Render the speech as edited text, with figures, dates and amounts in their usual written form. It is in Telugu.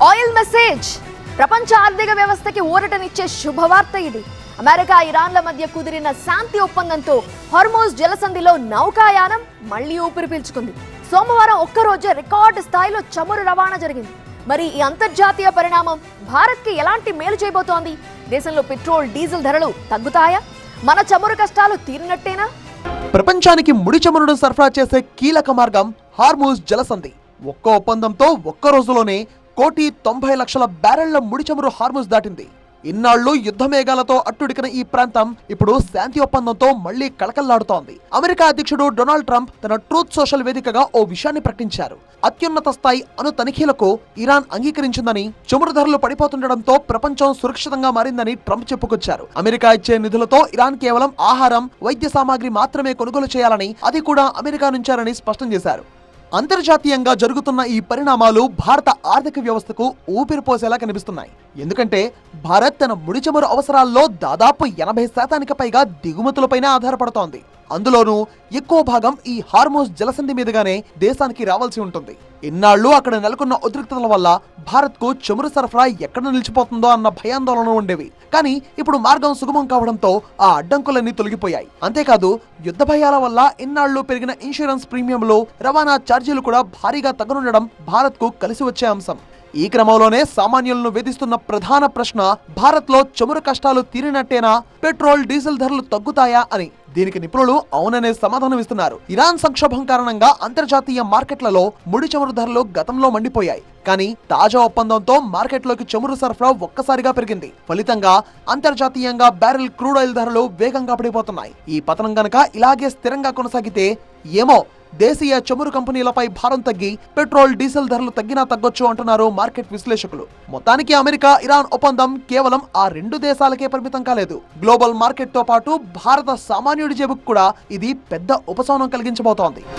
ఆయిల్ మెసేజ్ ప్రపంచ ఆర్థిక వ్యవస్థకి ఊరటనిచ్చే శుభవార్త ఇది. అమెరికా ఇరాన్ల మధ్య కుదిరిన శాంతి ఒప్పందంతో హార్మోజ్ జలసంధిలో నౌకాయానం మళ్లీ ఊపిరి పీల్చుకుంది. సోమవారం ఒక్కరోజే రికార్డు స్థాయిలో చమురు రవాణా జరిగింది. మరి ఈ అంతర్జాతీయ పరిణామం భారత్ కి ఎలాంటి మేలు చేయబోతోంది? దేశంలో పెట్రోల్, డీజిల్ ధరలు తగ్గుతాయా? మన చమురు కష్టాలు తీరినట్టేనా? ప్రపంచానికి ముడి చమురును సరఫరా చేసే కీలక మార్గం హార్మూజ్ జలసంధి. ఒక్క ఒప్పందంతో ఒక్క రోజులోనే 1,90,00,000 బ్యారెళ్ల ముడి చమురు హార్మూజ్ దాటింది. ఇన్నాళ్లు యుద్ధ మేఘాలతో అట్టుడికిన ఈ ప్రాంతం ఇప్పుడు శాంతి ఒప్పందంతో మళ్లీ కళకళ్లాడుతోంది. అమెరికా అధ్యక్షుడు డొనాల్డ్ ట్రంప్ తన ట్రూత్ సోషల్ వేదికగా ఓ విషయాన్ని ప్రకటించారు. అత్యున్నత స్థాయి అణు తనిఖీలకు ఇరాన్ అంగీకరించిందని, చమురు ధరలు పడిపోతుండటంతో ప్రపంచం సురక్షితంగా మారిందని ట్రంప్ చెప్పుకొచ్చారు. అమెరికా ఇచ్చే నిధులతో ఇరాన్ కేవలం ఆహారం, వైద్య సామాగ్రి మాత్రమే కొనుగోలు చేయాలని, అది కూడా అమెరికా నుంచారని స్పష్టం చేశారు. అంతర్జాతీయంగా జరుగుతున్న ఈ పరిణామాలు భారత ఆర్థిక వ్యవస్థకు ఊపిరిపోసేలా కనిపిస్తున్నాయి. ఎందుకంటే భారత్ తన ముడి చమురు అవసరాల్లో దాదాపు 80% పైగా దిగుమతులపైనే ఆధారపడుతోంది. అందులోనూ ఎక్కువ భాగం ఈ హార్మోజ్ జలసంధి మీదుగానే దేశానికి రావాల్సి ఉంటుంది. ఇన్నాళ్లు అక్కడ నెలకొన్న ఉద్రిక్తతల వల్ల భారత్ కు చమురు సరఫరా ఎక్కడ నిలిచిపోతుందో అన్న భయాందోళన ఉండేవి. కానీ ఇప్పుడు మార్గం సుగమం కావడంతో ఆ అడ్డంకులన్నీ తొలగిపోయాయి. అంతేకాదు యుద్ధ భయాల వల్ల ఇన్నాళ్లు పెరిగిన ఇన్సూరెన్స్ ప్రీమియంలు, రవాణా ఛార్జీలు కూడా భారీగా తగ్గనుండడం భారత్ కు కలిసి వచ్చే అంశం. ఈ క్రమంలోనే సామాన్యులను వేధిస్తున్న ప్రధాన ప్రశ్న, భారత్ లో చమురు కష్టాలు తీరినట్టేనా? పెట్రోల్, డీజిల్ ధరలు తగ్గుతాయా అని. దీనికి నిపుణులు అవుననే సమాధానం ఇస్తున్నారు. ఇరాన్ సంక్షోభం కారణంగా అంతర్జాతీయ మార్కెట్లలో ముడి చమురు ధరలు గతంలో మండిపోయాయి. కానీ తాజా ఒప్పందంతో మార్కెట్లోకి చమురు సరఫరా ఒక్కసారిగా పెరిగింది. ఫలితంగా అంతర్జాతీయంగా బ్యారెల్ క్రూడ్ ఆయిల్ ధరలు వేగంగా పడిపోతున్నాయి. ఈ పతనం గనక ఇలాగే స్థిరంగా కొనసాగితే ఏమో దేశీయ చమురు కంపెనీలపై భారం తగ్గి పెట్రోల్, డీజిల్ ధరలు తగ్గినా తగ్గొచ్చు అంటున్నారు మార్కెట్ విశ్లేషకులు. మొత్తానికి అమెరికా, ఇరాన్ ఒప్పందం కేవలం ఆ రెండు దేశాలకే పరిమితం కాలేదు. గ్లోబల్ మార్కెట్ తో పాటు భారత సామాన్యుడి జేబుకు కూడా ఇది పెద్ద ఉపశమనం కలిగించబోతోంది.